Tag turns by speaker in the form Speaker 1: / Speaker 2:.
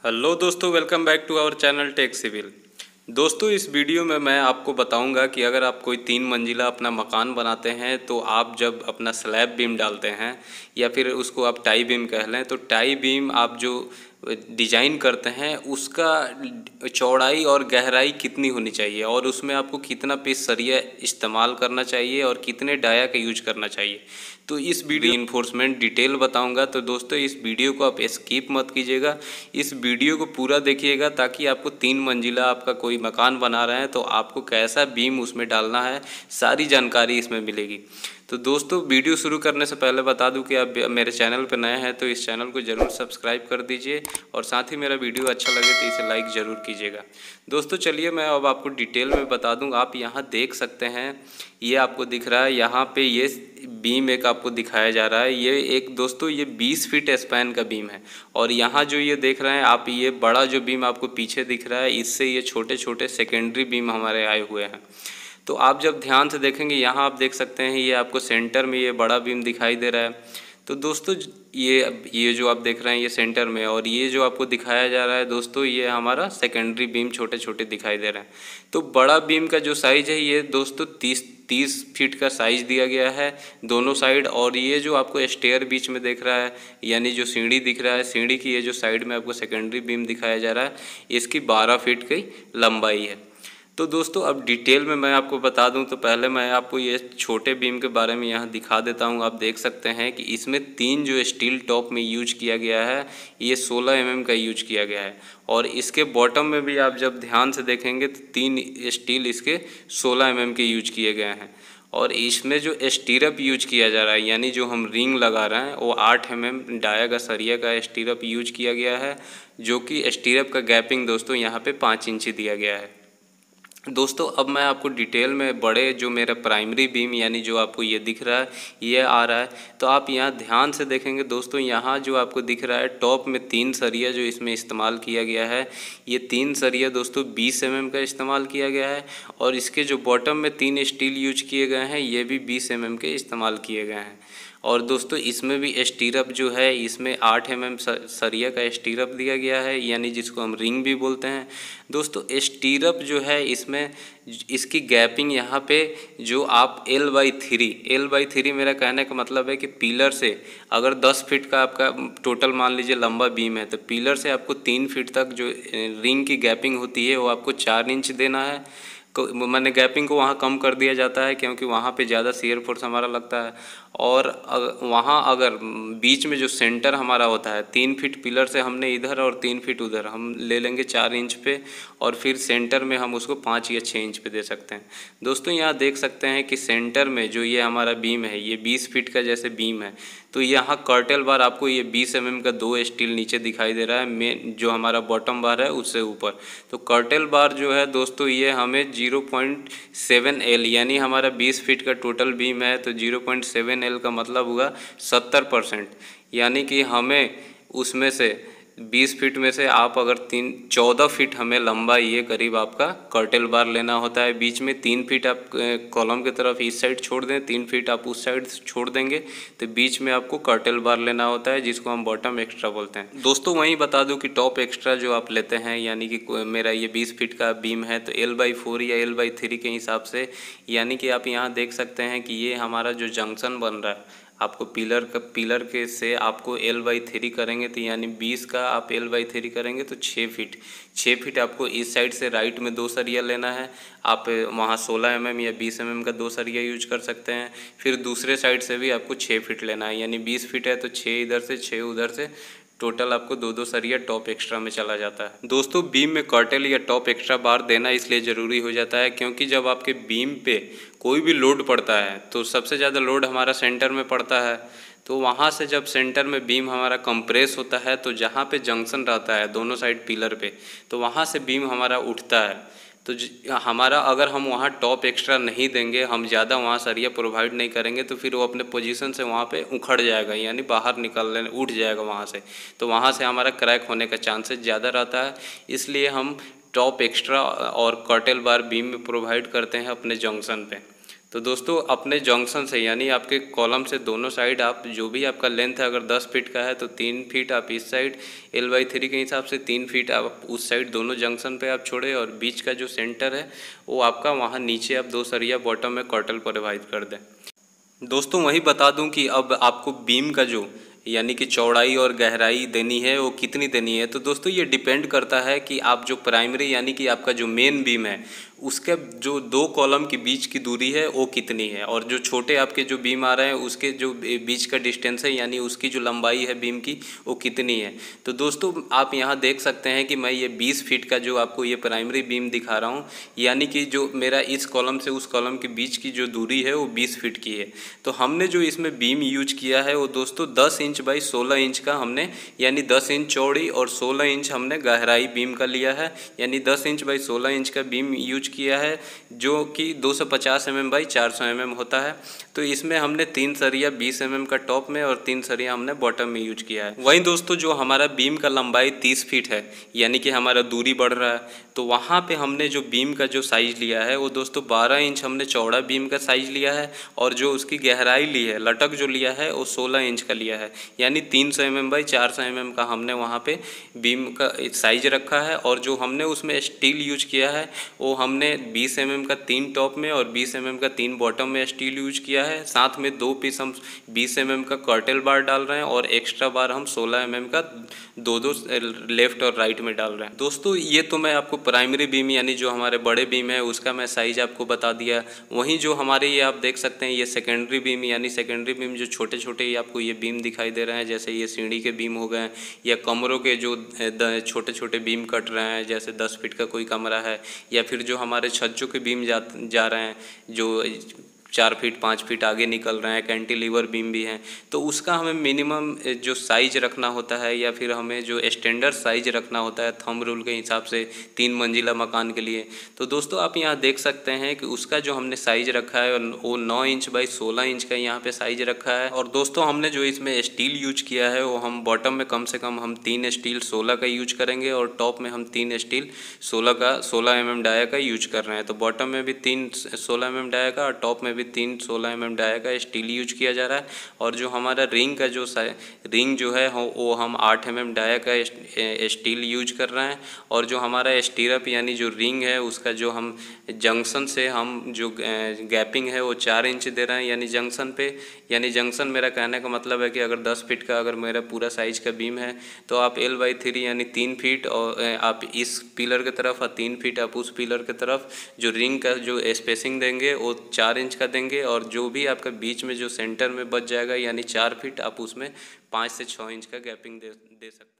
Speaker 1: Hello दोस्तों, welcome back to our channel tech civil. दोस्तों, इस वीडियो में मैं आपको बताऊंगा कि अगर आप कोई 3 मंजिला अपना मकान बनाते हैं तो आप जब अपना स्लैब बीम डालते हैं या फिर उसको आप टाई बीम कह लें, तो टाई बीम आप जो डिज़ाइन करते हैं उसका चौड़ाई और गहराई कितनी होनी चाहिए और उसमें आपको कितना पीस सरिया इस्तेमाल करना चाहिए और कितने डाया का यूज करना चाहिए, तो इस वीडियो इन्फोर्समेंट डिटेल बताऊंगा। तो दोस्तों, इस वीडियो को आप स्किप मत कीजिएगा, इस वीडियो को पूरा देखिएगा ताकि आपको 3 मंजिला आपका कोई मकान बना रहे हैं तो आपको कैसा बीम उसमें डालना है, सारी जानकारी इसमें मिलेगी। तो दोस्तों, वीडियो शुरू करने से पहले बता दूं कि आप मेरे चैनल पर नए हैं तो इस चैनल को ज़रूर सब्सक्राइब कर दीजिए और साथ ही मेरा वीडियो अच्छा लगे तो इसे लाइक ज़रूर कीजिएगा। दोस्तों चलिए मैं अब आपको डिटेल में बता दूं। आप यहाँ देख सकते हैं, ये आपको दिख रहा है, यहाँ पे ये बीम एक आपको दिखाया जा रहा है। ये एक दोस्तों ये 20 फीट स्पैन का बीम है और यहाँ जो ये देख रहे हैं आप, ये बड़ा जो बीम आपको पीछे दिख रहा है, इससे ये छोटे छोटे सेकेंडरी बीम हमारे आए हुए हैं। तो आप जब ध्यान से देखेंगे, यहाँ आप देख सकते हैं ये आपको सेंटर में ये बड़ा बीम दिखाई दे रहा है। तो दोस्तों ये जो आप देख रहे हैं ये सेंटर में, और ये जो आपको दिखाया जा रहा है दोस्तों, ये हमारा सेकेंडरी बीम छोटे छोटे दिखाई दे रहे हैं। तो बड़ा बीम का जो साइज़ है ये दोस्तों 30 फीट का साइज़ दिया गया है दोनों साइड। और ये जो आपको स्टेयर बीच में देख रहा है, यानी जो सीढ़ी दिख रहा है, सीढ़ी की ये जो साइड में आपको सेकेंडरी बीम दिखाया जा रहा है, इसकी 12 फीट की लंबाई है। तो दोस्तों अब डिटेल में मैं आपको बता दूं तो पहले मैं आपको ये छोटे बीम के बारे में यहाँ दिखा देता हूँ। आप देख सकते हैं कि इसमें 3 जो स्टील टॉप में यूज किया गया है, ये 16 mm का यूज किया गया है। और इसके बॉटम में भी आप जब ध्यान से देखेंगे तो 3 स्टील इसके 16 mm के यूज किए गए हैं। और इसमें जो स्टीरअप यूज किया जा रहा है, यानी जो हम रिंग लगा रहे हैं, वो 8 mm डाया का सरिया का स्टीरअप यूज किया गया है, जो कि स्टीरअप का गैपिंग दोस्तों यहाँ पे 5 इंच दिया गया है। दोस्तों अब मैं आपको डिटेल में बड़े जो मेरा प्राइमरी बीम, यानी जो आपको ये दिख रहा है, ये आ रहा है। तो आप यहाँ ध्यान से देखेंगे दोस्तों, यहाँ जो आपको दिख रहा है टॉप में 3 सरिया जो इसमें इस्तेमाल किया गया है, ये 3 सरिया दोस्तों 20 mm का इस्तेमाल किया गया है। और इसके जो बॉटम में 3 स्टील यूज किए गए हैं, ये भी 20 mm के इस्तेमाल किए गए हैं। और दोस्तों इसमें भी स्टीरअप जो है, इसमें 8 mm सरिया का स्टीरअप दिया गया है, यानी जिसको हम रिंग भी बोलते हैं। दोस्तों स्टीरअप जो है इसमें इसकी गैपिंग यहाँ पे जो आप L/3 मेरा कहने का मतलब है कि पिलर से अगर 10 फीट का आपका टोटल मान लीजिए लंबा बीम है, तो पिलर से आपको 3 फीट तक जो रिंग की गैपिंग होती है वो आपको 4 इंच देना है। मैंने गैपिंग को वहाँ कम कर दिया जाता है क्योंकि वहाँ पे ज़्यादा शियर फोर्स हमारा लगता है। और वहाँ अगर बीच में जो सेंटर हमारा होता है, 3 फीट पिलर से हमने इधर और 3 फीट उधर हम ले लेंगे 4 इंच पे, और फिर सेंटर में हम उसको 5 या 6 इंच पे दे सकते हैं। दोस्तों यहाँ देख सकते हैं कि सेंटर में जो ये हमारा बीम है, ये 20 फीट का जैसे बीम है, तो यहाँ कर्टेल बार आपको ये 20 mm का 2 स्टील नीचे दिखाई दे रहा है, मेन जो हमारा बॉटम बार है उससे ऊपर। तो कर्टेल बार जो है दोस्तों ये हमें 0.7 L, यानी हमारा 20 फीट का टोटल बीम है, तो 0.7 L का मतलब हुआ 70%। यानी कि हमें उसमें से 20 फीट में से आप अगर 14 फीट हमें लंबा ये करीब आपका कर्टेल बार लेना होता है। बीच में 3 फीट आप कॉलम की तरफ इस साइड छोड़ दें, 3 फीट आप उस साइड छोड़ देंगे, तो बीच में आपको कर्टेल बार लेना होता है, जिसको हम बॉटम एक्स्ट्रा बोलते हैं। दोस्तों वहीं बता दूं कि टॉप एक्स्ट्रा जो आप लेते हैं, यानी कि मेरा ये 20 फीट का बीम है तो L/4 या L/3 के हिसाब से, यानी कि आप यहाँ देख सकते हैं कि ये हमारा जो जंक्शन बन रहा है, आपको पिलर के से आपको L/3 करेंगे तो यानी 20 का आप L/3 करेंगे तो 6 फीट आपको इस साइड से राइट में 2 सरिया लेना है। आप वहाँ 16 mm या 20 mm का 2 सरिया यूज कर सकते हैं। फिर दूसरे साइड से भी आपको 6 फीट लेना है, यानी 20 फीट है तो 6 इधर से 6 उधर से, टोटल आपको 2 सरिया टॉप एक्स्ट्रा में चला जाता है। दोस्तों बीम में कर्टेल या टॉप एक्स्ट्रा बार देना इसलिए ज़रूरी हो जाता है क्योंकि जब आपके बीम पे कोई भी लोड पड़ता है तो सबसे ज़्यादा लोड हमारा सेंटर में पड़ता है। तो वहाँ से जब सेंटर में बीम हमारा कंप्रेस होता है, तो जहाँ पे जंक्शन रहता है दोनों साइड पिलर पे, तो वहाँ से बीम हमारा उठता है। तो हमारा अगर हम वहाँ टॉप एक्स्ट्रा नहीं देंगे, हम ज़्यादा वहाँ सरिया प्रोवाइड नहीं करेंगे, तो फिर वो अपने पोजीशन से वहाँ पे उखड़ जाएगा, यानी बाहर निकलने उठ जाएगा वहाँ से। तो वहाँ से हमारा क्रैक होने का चांसेस ज़्यादा रहता है। इसलिए हम टॉप एक्स्ट्रा और कर्टेल बार बीम में प्रोवाइड करते हैं अपने जंक्शन पे। तो दोस्तों अपने जंक्शन से यानी आपके कॉलम से दोनों साइड आप जो भी आपका लेंथ है, अगर 10 फीट का है तो 3 फीट आप इस साइड L/3 के हिसाब से 3 फीट आप उस साइड दोनों जंक्शन पे आप छोड़े, और बीच का जो सेंटर है वो आपका वहाँ नीचे आप 2 सरिया बॉटम में कॉटल प्रोवाइड कर दें। दोस्तों वही बता दूं कि अब आपको बीम का जो यानी कि चौड़ाई और गहराई देनी है वो कितनी देनी है। तो दोस्तों ये डिपेंड करता है कि आप जो प्राइमरी यानी कि आपका जो मेन बीम है उसके जो 2 कॉलम के बीच की दूरी है वो कितनी है, और जो छोटे आपके जो बीम आ रहे हैं उसके जो बीच का डिस्टेंस है यानी उसकी जो लंबाई है बीम की वो कितनी है। तो दोस्तों आप यहाँ देख सकते हैं कि मैं ये 20 फीट का जो आपको ये प्राइमरी बीम दिखा रहा हूँ, यानी कि जो मेरा इस कॉलम से उस कॉलम के बीच की जो दूरी है वो 20 फीट की है। तो हमने जो इसमें बीम यूज किया है वो दोस्तों 10 इंच बाई 16 इंच का हमने, यानी 10 इंच चौड़ी और 16 इंच हमने गहराई बीम का लिया है, यानी 10 इंच बाई 16 इंच का बीम यूज किया है, जो कि 250 mm बाई 400 mm होता है। तो इसमें हमने 3 सरिया 20 mm का टॉप में और 3 सरिया हमने बॉटम में यूज किया है। वहीं दोस्तों जो हमारा बीम का लंबाई 30 फीट है, यानी कि हमारा दूरी बढ़ रहा है, तो वहाँ पे हमने जो बीम का जो साइज़ लिया है वो दोस्तों 12 इंच हमने चौड़ा बीम का साइज़ लिया है, और जो उसकी गहराई ली है लटक जो लिया है वो 16 इंच का लिया है, यानी 300 mm बाई 400 mm का हमने वहाँ पे बीम का साइज रखा है। और जो हमने उसमें स्टील यूज किया है वो हमने 20 mm का 3 टॉप में और 20 mm का 3 बॉटम में स्टील यूज किया है। साथ में 2 पीस हम 20 mm का कर्टेल बार डाल रहे हैं, और एक्स्ट्रा बार हम 16 mm का 2-2 लेफ्ट और राइट में डाल रहे हैं। दोस्तों ये तो मैं आपको प्राइमरी बीम यानी जो हमारे बड़े बीम है उसका मैं साइज आपको बता दिया। वहीं जो हमारे ये आप देख सकते हैं ये सेकेंडरी बीम, यानी सेकेंडरी बीम जो छोटे छोटे ही आपको ये बीम दिखाई दे रहे हैं, जैसे ये सीढ़ी के बीम हो गए, या कमरों के जो छोटे छोटे बीम कट रहे हैं, जैसे 10 फीट का कोई कमरा है, या फिर जो हमारे छज्जों के बीम जा रहे हैं जो 4 फीट 5 फीट आगे निकल रहे हैं, कैंटिलीवर बीम भी हैं, तो उसका हमें मिनिमम जो साइज रखना होता है या फिर हमें जो स्टैंडर्ड साइज रखना होता है थंब रूल के हिसाब से 3 मंजिला मकान के लिए। तो दोस्तों आप यहाँ देख सकते हैं कि उसका जो हमने साइज रखा है वो 9 इंच बाई 16 इंच का यहाँ पे साइज रखा है। और दोस्तों हमने जो इसमें स्टील यूज किया है वो हम बॉटम में कम से कम हम 3 स्टील 16 का यूज करेंगे, और टॉप में हम 3 स्टील 16 mm डाया का यूज कर रहे हैं। तो बॉटम में भी 3 16 mm डाया का और टॉप में भी 3 16 mm डाया का स्टील यूज किया जा रहा है। और जो हमारा रिंग का जो रिंग जो है वो हम 8 mm डाया का स्टील यूज कर रहे हैं। और जो हमारा स्टीरअप यानी जो रिंग है उसका जो हम जंक्शन से हम जो गैपिंग है वो 4 इंच दे रहे हैं, यानी जंक्शन पे, यानी जंक्शन मेरा कहने का मतलब है कि अगर 10 फीट का अगर मेरा पूरा साइज का बीम है तो आप L/3 यानी 3 फीट और आप इस पिलर की तरफ और 3 फीट आप उस पिलर की तरफ जो रिंग का जो स्पेसिंग देंगे वो 4 इंच का देंगे, और जो भी आपका बीच में जो सेंटर में बच जाएगा यानी 4 फीट आप उसमें 5 से 6 इंच का गैपिंग दे सकते हैं।